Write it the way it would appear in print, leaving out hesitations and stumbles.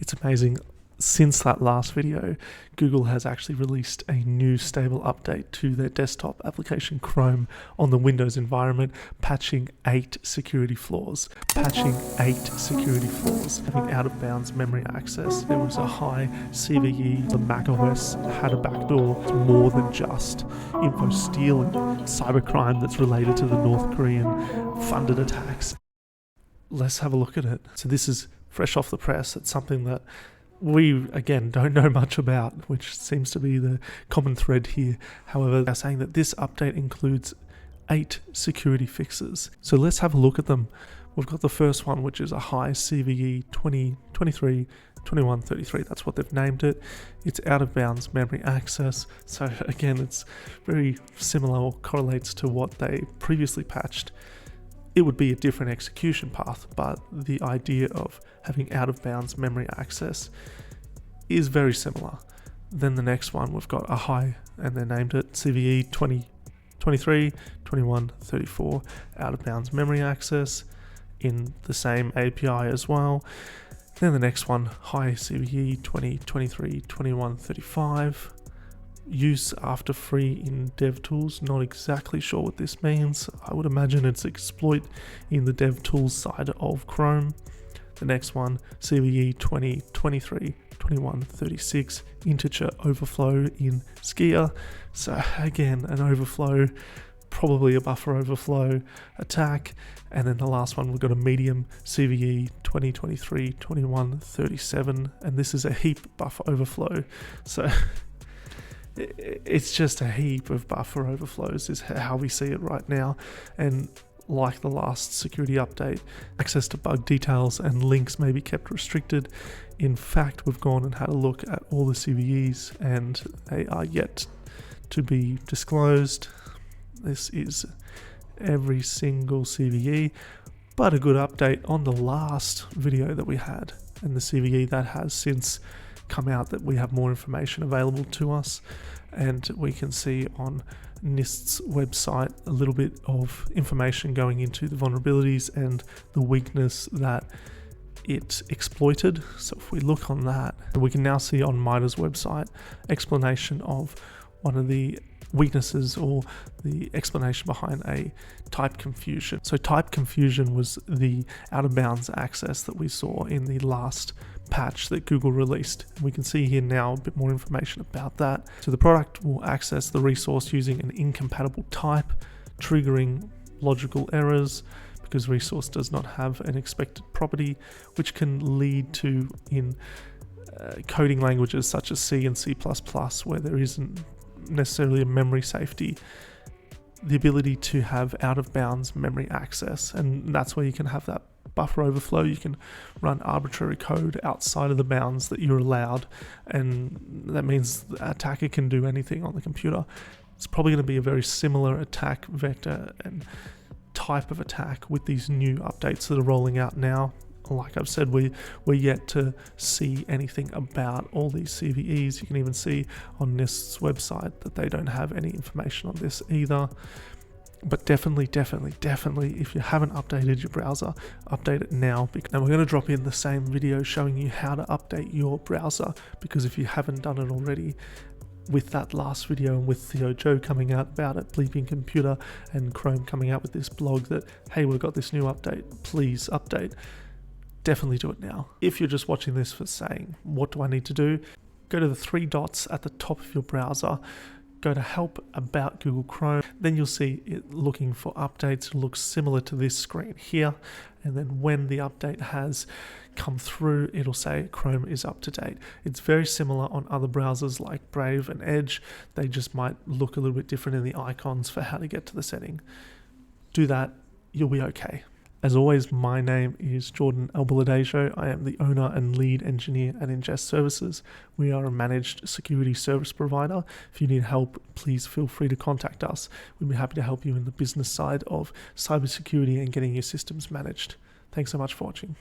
It's amazing. Since that last video, Google has actually released a new stable update to their desktop application Chrome on the Windows environment, patching 8 security flaws. Having out of bounds memory access. There was a high CVE. The macOS had a backdoor. It's more than just info stealing, cybercrime that's related to the North Korean funded attacks. Let's have a look at it. So this is fresh off the press. It's something that we, again, don't know much about, which seems to be the common thread here. However, they're saying that this update includes 8 security fixes. So let's have a look at them. We've got the first one, which is a high CVE 2023 2133. That's what they've named it. It's out of bounds memory access. So again, it's very similar or correlates to what they previously patched. It would be a different execution path, but the idea of having out of bounds memory access is very similar. Then the next one, we've got a high, and they named it CVE 2023 2134, out of bounds memory access in the same API as well. Then the next one, high CVE 2023 2135. Use after free in DevTools. Not exactly sure what this means. I would imagine it's exploit in the DevTools side of Chrome. The next one, CVE 2023 2136, integer overflow in Skier. So again, an overflow, probably a buffer overflow attack. And then the last one, we've got a medium CVE 2023 2137, and this is a heap buffer overflow. So it's just a heap of buffer overflows is how we see it right now. And like the last security update, access to bug details and links may be kept restricted. In fact, we've gone and had a look at all the CVEs and they are yet to be disclosed. This is every single CVE, but a good update on the last video that we had, and the CVE that has since come out that we have more information available to us, and we can see on NIST's website a little bit of information going into the vulnerabilities and the weakness that it exploited. So if we look on that, we can now see on MITRE's website explanation of one of the weaknesses, or the explanation behind a type confusion. So type confusion was the out of bounds access that we saw in the last patch that Google released. We can see here now a bit more information about that. So the product will access the resource using an incompatible type, triggering logical errors because resource does not have an expected property, which can lead to in coding languages such as C and C++, where there isn't necessarily a memory safety, the ability to have out of bounds memory access. And that's where you can have that buffer overflow. You can run arbitrary code outside of the bounds that you're allowed, and that means the attacker can do anything on the computer. It's probably going to be a very similar attack vector and type of attack with these new updates that are rolling out now. Like I've said, we're yet to see anything about all these CVEs. You can even see on NIST's website that they don't have any information on this either. But definitely, if you haven't updated your browser, update it now. And we're going to drop in the same video showing you how to update your browser, because if you haven't done it already, with that last video and with Theo Joe coming out about it, Bleeping Computer, and Chrome coming out with this blog that, hey, we've got this new update, please update. Definitely do it now. If you're just watching this for saying, what do I need to do? Go to the 3 dots at the top of your browser, go to help about Google Chrome, then you'll see it looking for updates. It looks similar to this screen here, and then when the update has come through, it'll say Chrome is up to date. It's very similar on other browsers like Brave and Edge. They just might look a little bit different in the icons for how to get to the setting. Do that, you'll be okay. As always, my name is Jordan Albaladejo. I am the owner and lead engineer at Ingest Services. We are a managed security service provider. If you need help, please feel free to contact us. We'd be happy to help you in the business side of cybersecurity and getting your systems managed. Thanks so much for watching.